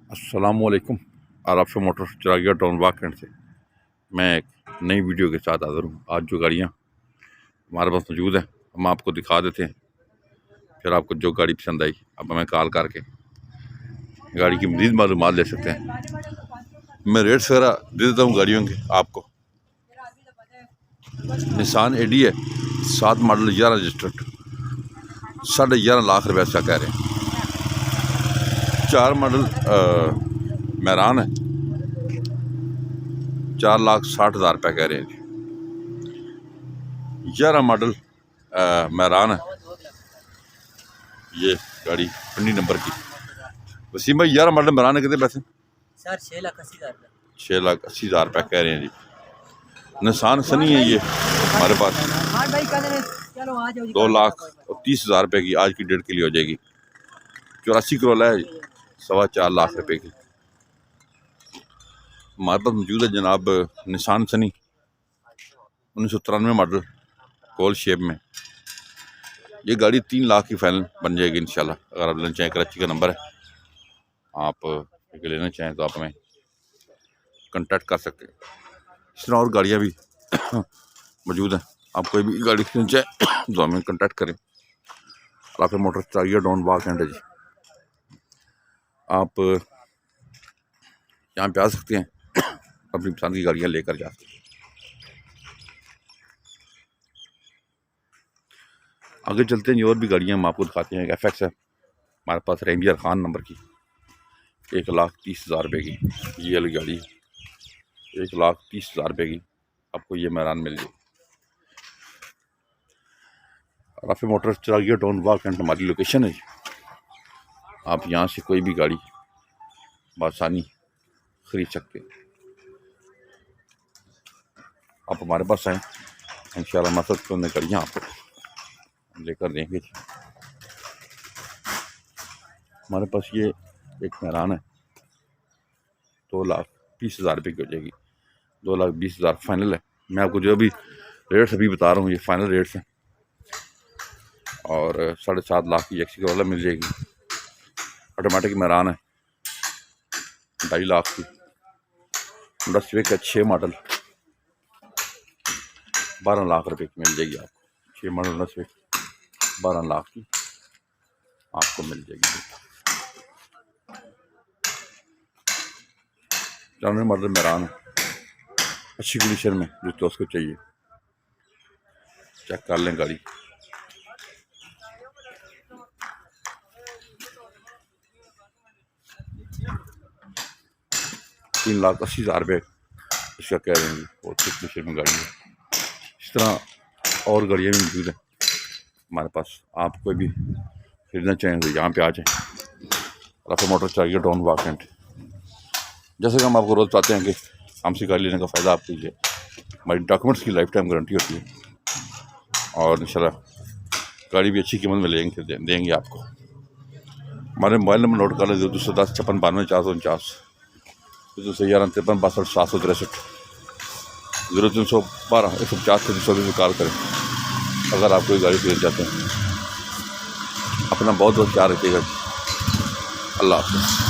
अस्सलामुअलैकुम। और आपसे मोटर चिरागिया टाउन वाकंड से मैं एक नई वीडियो के साथ हाज़िर हूँ। आज जो गाड़ियाँ हमारे पास मौजूद हैं हम आपको दिखा देते हैं, फिर आपको जो गाड़ी पसंद आई आप हमें कॉल करके गाड़ी की मज़ीद मालूमात ले सकते हैं। मैं रेट्स वगैरह दे देता हूँ गाड़ियों के आपको। निसान एडी है 7 मॉडल 11 रजिस्टर्ड, 11.5 लाख रुपये ऐसा कह रहे हैं। 4 मॉडल मैरान है 4,60,000 रुपये कह रहे हैं। 11 मॉडल मैरान है, ये गाड़ी 20 नंबर की। वसीम भाई 11 मॉडल मैरान है कितने पैसे? सर 6,80,000 रुपये कह रहे हैं जी। निसान सनी है ये हमारे पास 2,30,000 रुपये की आज की डेट के लिए हो जाएगी। 84 करोला है, 4.25 लाख रुपए की हमारे पास मौजूद है जनाब। निसान सनी 1993 मॉडल गोल शेप में। ये गाड़ी 3 लाख की फाइनल बन जाएगी इंशाल्लाह। अगर आप लेना चाहें, कराची का नंबर है, आप लेना चाहें तो आप हमें कांटेक्ट कर सकते हैं। इस तरह और गाड़ियाँ भी मौजूद हैं। आप कोई भी गाड़ी खरीदना चाहें तो हमें कांटेक्ट करें। राफे मोटर चिरागिया टाउन वाकंड है जी। आप यहाँ पे आ सकते हैं, अपनी पसंद की गाड़ियाँ लेकर जा सकते हैं। आगे चलते हैं, और भी गाड़ियाँ हम आपको दिखाते हैं। एक FX है हमारे पास रेंजर खान नंबर की, 1,30,000 रुपये की। ये वाली गाड़ी 1,30,000 रुपये की आपको ये मैरान मिल जाएगी। राफे मोटर चिरागिया टाउन वाकंड हमारी लोकेशन है। आप यहाँ से कोई भी गाड़ी बआसानी खरीद सकते हैं। आप हमारे पास आएँ, इंशाल्लाह मसद को गाड़ियाँ आपको लेकर देंगे। हमारे पास ये एक मैरान है 2,20,000 रुपये की हो जाएगी। 2,20,000 फाइनल है। मैं आपको जो भी रेट्स अभी बता रहा हूँ ये फाइनल रेट्स हैं। और 7.5 लाख की एक्सी वाला मिल जाएगी। ऑटोमेटिक मैरान है 2.5 लाख की। होंडा सिविक है 6 मॉडल 12 लाख रुपए की मिल जाएगी आपको। 6 मॉडल होंडा सिविक 12 लाख की आपको मिल जाएगी। 94 मॉडल मैरान है, अच्छी कंडीशन में, जो तो उसको चाहिए चेक कर लें गाड़ी। ₹3,80,000 रुपये इसका कह रहे हैं। बहुत अच्छी कंडीशन में गाड़ी है। इस तरह और गाड़ियाँ भी मौजूद हैं हमारे पास। आप कोई भी खरीदना चाहें तो यहाँ पे आ जाएँ। राफे मोटर चिरागिया टाउन वाकंड। जैसे कि हम आपको रोज़ बताते हैं कि हमसे गाड़ी लेने का फ़ायदा आप लीजिए। हमारी डॉक्यूमेंट्स की लाइफ टाइम गारंटी होती है और इंशाल्लाह गाड़ी भी अच्छी कीमत में देंगे आपको। हमारे मोबाइल नंबर नोट कर लें 210 56 92 449, 211 53 62 763, 0312 150 से कॉल करें अगर आप कोई गाड़ी खरीदना चाहते हैं। अपना बहुत बहुत ख्याल रखिएगा। अल्लाह हाफ़िज़।